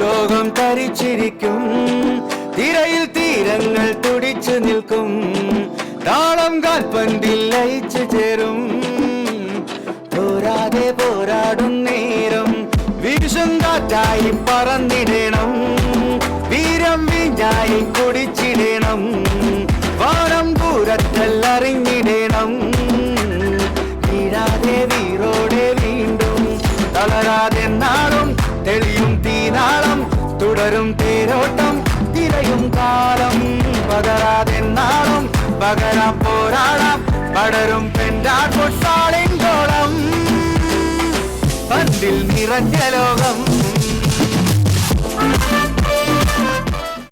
ലോകം തരിച്ചിരിക്കും തിരയിൽ തീരങ്ങൾ തുടിച്ചു നിൽക്കും താളം കാൽപ്പന്തിൽ ലയിച്ചു ചേരും പോരാതെ പോരാടും നേരം വീശും കാറ്റായി പറന്നിടണം വീരം വീഞ്ഞായി കുടിച്ചിടണം വാനം ദൂരത്തല്ലറിഞ്ഞിടണം വീഴാതെ വീറോടെ വീണ്ടും തളരാതെ നാളും തെളിയും തീനാളം തുടരും തേരോട്ടം തിരയും കാലം പകരാതെ നാളും പകരാം പോരാടാം പടരും പെണ്ടാൻ പൊട്ടാളിൻ കോളം പന്തിൽ നിറഞ്ഞ ലോകം